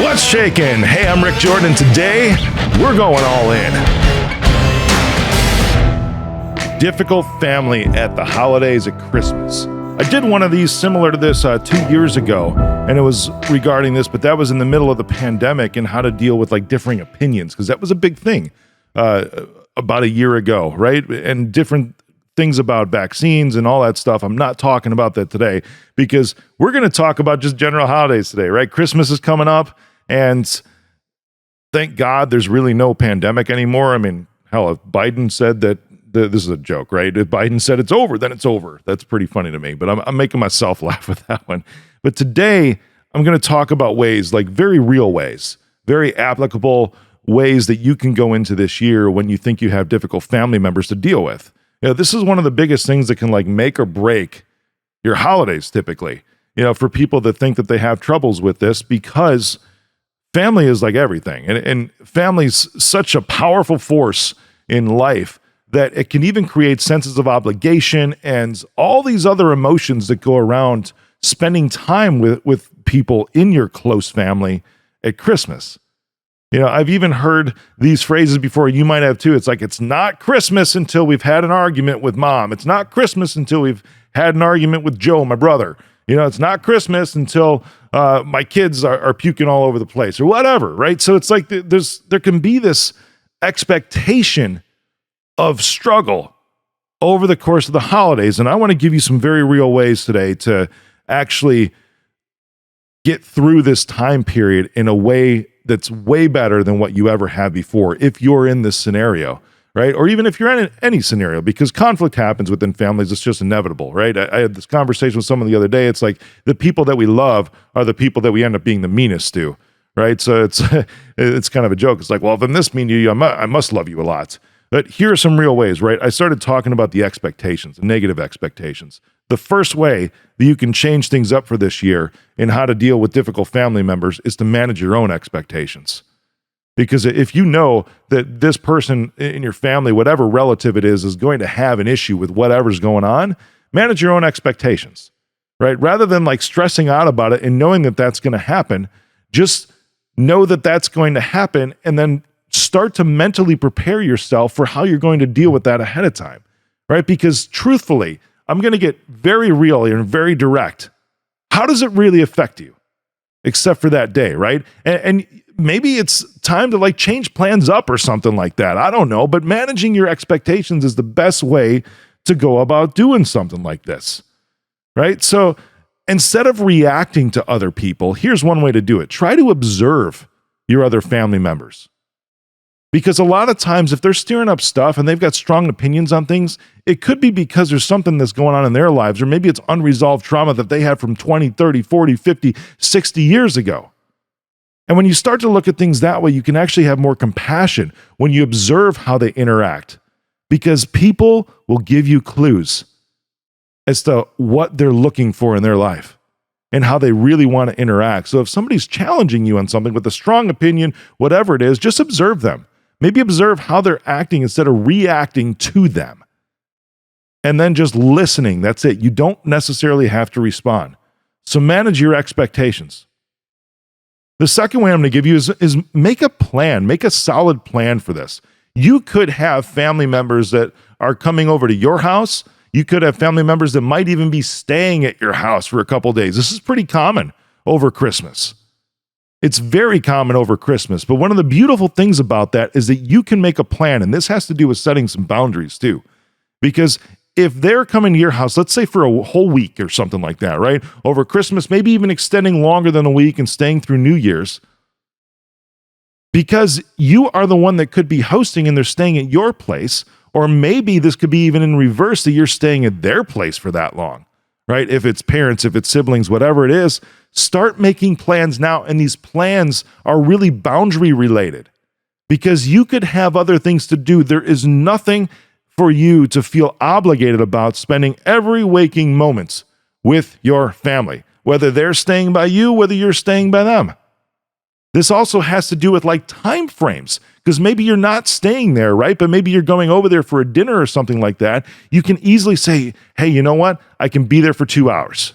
What's shaking? Hey, I'm Rick Jordan. Today, we're going all in. Difficult family at the holidays at Christmas. I did one of these similar to this 2 years ago, and it was regarding this, but that was in the middle of the pandemic and how to deal with like differing opinions, because that was a big thing about a year ago, right? And different things about vaccines and all that stuff. I'm not talking about that today because we're going to talk about just general holidays today, right? Christmas is coming up, and thank God there's really no pandemic anymore. I mean, hell, if Biden said that, this is a joke, right? If Biden said it's over, then it's over. That's pretty funny to me, but I'm making myself laugh with that one. But today, I'm going to talk about ways, like very real ways, very applicable ways that you can go into this year when you think you have difficult family members to deal with. You know, this is one of the biggest things that can like make or break your holidays typically, you know, for people that think that they have troubles with this, because family is like everything. And family's such a powerful force in life that it can even create senses of obligation and all these other emotions that go around spending time with people in your close family at Christmas. You know, I've even heard these phrases before. You might have too. It's like, it's not Christmas until we've had an argument with mom. It's not Christmas until we've had an argument with Joe, my brother. You know, it's not Christmas until my kids are puking all over the place or whatever, right? So it's like there can be this expectation of struggle over the course of the holidays. And I want to give you some very real ways today to actually get through this time period in a way that's way better than what you ever had before, if you're in this scenario, right? Or even if you're in any scenario, because conflict happens within families. It's just inevitable, right? I had this conversation with someone the other day. It's like the people that we love are the people that we end up being the meanest to, right? So it's kind of a joke. It's like, well, if I'm this mean to you, I must love you a lot. But here are some real ways, right? I started talking about the expectations, the negative expectations. The first way that you can change things up for this year in how to deal with difficult family members is to manage your own expectations. Because if you know that this person in your family, whatever relative it is going to have an issue with whatever's going on, manage your own expectations, right? Rather than like stressing out about it and knowing that that's going to happen, just know that that's going to happen and then start to mentally prepare yourself for how you're going to deal with that ahead of time, right? Because truthfully, I'm going to get very real and very direct. How does it really affect you? Except for that day, right? And maybe it's time to like change plans up or something like that. I don't know, but managing your expectations is the best way to go about doing something like this, right? So instead of reacting to other people, here's one way to do it. Try to observe your other family members. Because a lot of times if they're stirring up stuff and they've got strong opinions on things, it could be because there's something that's going on in their lives, or maybe it's unresolved trauma that they had from 20, 30, 40, 50, 60 years ago. And when you start to look at things that way, you can actually have more compassion when you observe how they interact, because people will give you clues as to what they're looking for in their life and how they really want to interact. So if somebody's challenging you on something with a strong opinion, whatever it is, just observe them. Maybe observe how they're acting instead of reacting to them. And then just listening. That's it. You don't necessarily have to respond. So manage your expectations. The second way I'm going to give you is make a plan. Make a solid plan for this. You could have family members that are coming over to your house. You could have family members that might even be staying at your house for a couple of days. This is pretty common over Christmas. It's very common over Christmas, but one of the beautiful things about that is that you can make a plan, and this has to do with setting some boundaries too. Because if they're coming to your house, let's say for a whole week or something like that, right? Over Christmas, maybe even extending longer than a week and staying through New Year's, because you are the one that could be hosting and they're staying at your place, or maybe this could be even in reverse, that you're staying at their place for that long. Right? If it's parents, if it's siblings, whatever it is, start making plans now. And these plans are really boundary related, because you could have other things to do. There is nothing for you to feel obligated about spending every waking moment with your family, whether they're staying by you, whether you're staying by them. This also has to do with like time frames, because maybe you're not staying there, right? But maybe you're going over there for a dinner or something like that. You can easily say, hey, you know what? I can be there for 2 hours.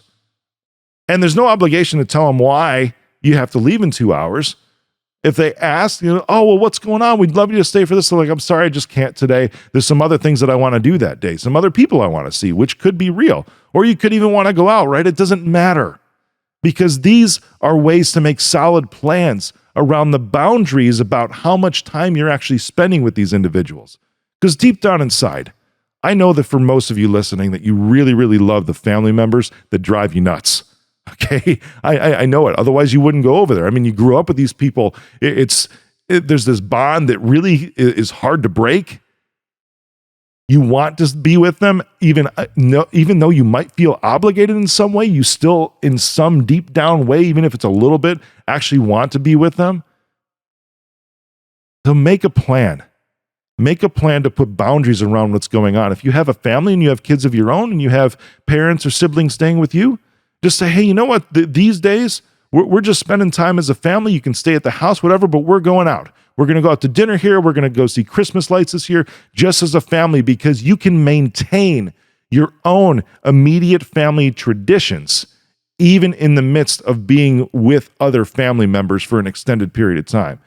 And there's no obligation to tell them why you have to leave in 2 hours. If they ask, oh, well, what's going on? We'd love you to stay for this. They're like, I'm sorry, I just can't today. There's some other things that I want to do that day, some other people I want to see, which could be real. Or you could even want to go out, right? It doesn't matter, because these are ways to make solid plans around the boundaries about how much time you're actually spending with these individuals. Because deep down inside, I know that for most of you listening, that you really, really love the family members that drive you nuts. Okay, I know it. Otherwise, you wouldn't go over there. I mean, you grew up with these people. There's this bond that really is hard to break. You want to be with them, even though you might feel obligated in some way. You still, in some deep down way, even if it's a little bit, actually want to be with them. So make a plan. Make a plan to put boundaries around what's going on. If you have a family and you have kids of your own and you have parents or siblings staying with you, just say, hey, you know what? These days, we're just spending time as a family. You can stay at the house, whatever, but we're going out. We're going to go out to dinner here. We're going to go see Christmas lights this year, just as a family, because you can maintain your own immediate family traditions, even in the midst of being with other family members for an extended period of time.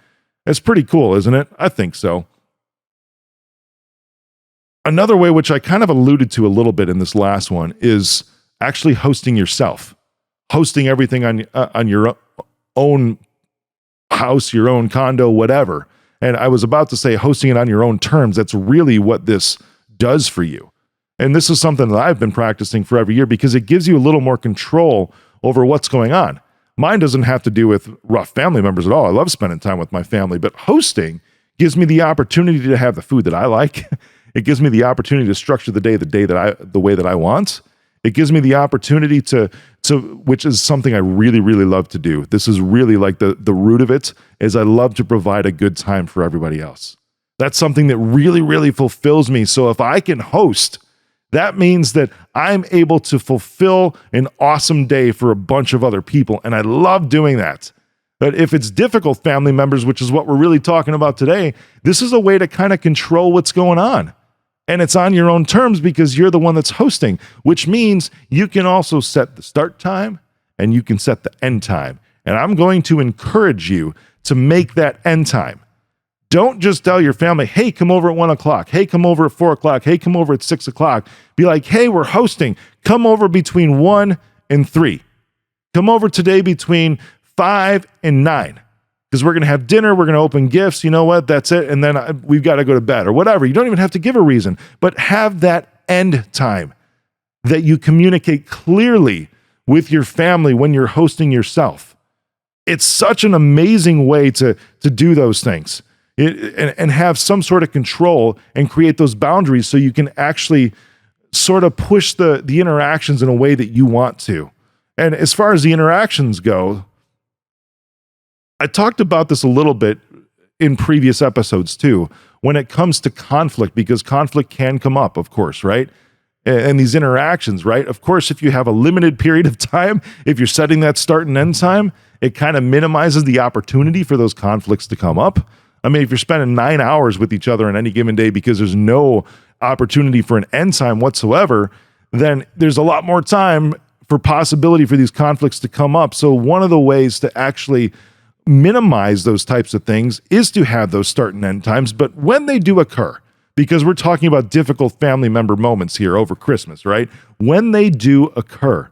It's pretty cool, isn't it? I think so. Another way, which I kind of alluded to a little bit in this last one, is actually hosting yourself, hosting everything on your own house, your own condo, whatever. And I was about to say hosting it on your own terms. That's really what this does for you. And this is something that I've been practicing for every year, because it gives you a little more control over what's going on. Mine doesn't have to do with rough family members at all. I love spending time with my family, but hosting gives me the opportunity to have the food that I like. It gives me the opportunity to structure the way that I want. It gives me the opportunity to which is something I really, really love to do. This is really like the root of it, is I love to provide a good time for everybody else. That's something that really, really fulfills me. So if I can host, that means that I'm able to fulfill an awesome day for a bunch of other people. And I love doing that. But if it's difficult family members, which is what we're really talking about today, this is a way to kind of control what's going on. And it's on your own terms, because you're the one that's hosting, which means you can also set the start time and you can set the end time. And I'm going to encourage you to make that end time. Don't just tell your family, hey, come over at 1 o'clock. Hey, come over at 4 o'clock. Hey, come over at 6 o'clock. Be like, hey, we're hosting. Come over between 1 and 3. Come over today between 5 and 9. Because we're going to have dinner, we're going to open gifts, you know what, that's it, and then we've got to go to bed, or whatever. You don't even have to give a reason, but have that end time that you communicate clearly with your family when you're hosting yourself. It's such an amazing way to do those things and have some sort of control and create those boundaries so you can actually sort of push the interactions in a way that you want to. And as far as the interactions go, I talked about this a little bit in previous episodes too, when it comes to conflict, because conflict can come up, of course, right? And these interactions, right? Of course, if you have a limited period of time, if you're setting that start and end time, it kind of minimizes the opportunity for those conflicts to come up. I mean, if you're spending 9 hours with each other on any given day because there's no opportunity for an end time whatsoever, then there's a lot more time for possibility for these conflicts to come up. So one of the ways to actually minimize those types of things is to have those start and end times. But when they do occur, because we're talking about difficult family member moments here over Christmas, right? When they do occur,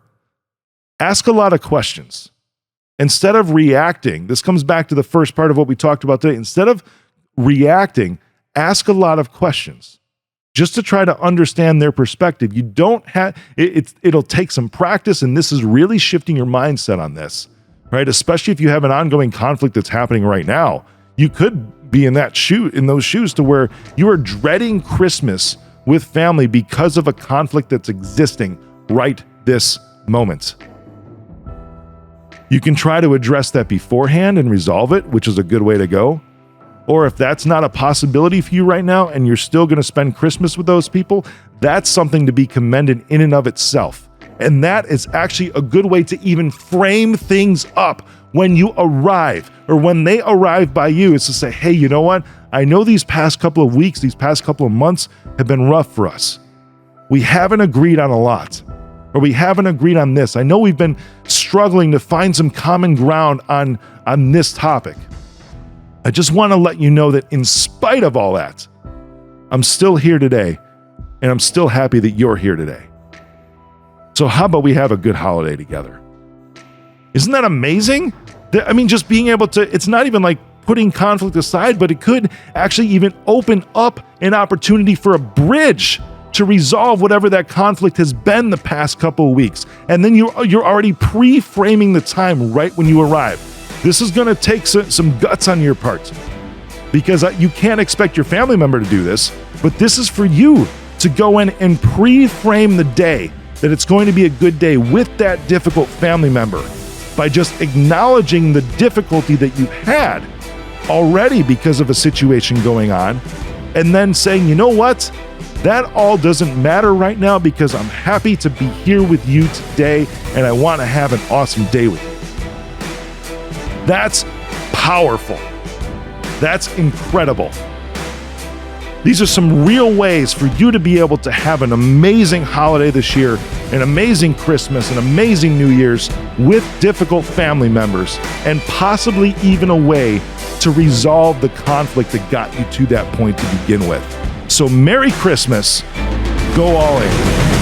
ask a lot of questions. Instead of reacting, this comes back to the first part of what we talked about today. Instead of reacting, ask a lot of questions just to try to understand their perspective. You don't have, it'll take some practice, and this is really shifting your mindset on this. Right? Especially if you have an ongoing conflict that's happening right now, you could be in those shoes to where you are dreading Christmas with family because of a conflict that's existing right this moment. You can try to address that beforehand and resolve it, which is a good way to go. Or if that's not a possibility for you right now and you're still going to spend Christmas with those people, that's something to be commended in and of itself. And that is actually a good way to even frame things up when you arrive, or when they arrive by you, is to say, hey, you know what? I know these past couple of weeks, these past couple of months have been rough for us. We haven't agreed on a lot. or we haven't agreed on this. I know we've been struggling to find some common ground on this topic. I just want to let you know that in spite of all that, I'm still here today, and I'm still happy that you're here today. So how about we have a good holiday together? Isn't that amazing? I mean, just being able to, it's not even like putting conflict aside, but it could actually even open up an opportunity for a bridge to resolve whatever that conflict has been the past couple of weeks. And then you're already pre-framing the time right when you arrive. This is going to take some guts on your part, because you can't expect your family member to do this, but this is for you to go in and pre-frame the day that it's going to be a good day with that difficult family member by just acknowledging the difficulty that you've had already because of a situation going on, and then saying, you know what? That all doesn't matter right now because I'm happy to be here with you today and I want to have an awesome day with you. That's powerful. That's incredible. These are some real ways for you to be able to have an amazing holiday this year, an amazing Christmas, an amazing New Year's with difficult family members, and possibly even a way to resolve the conflict that got you to that point to begin with. So Merry Christmas. Go all in.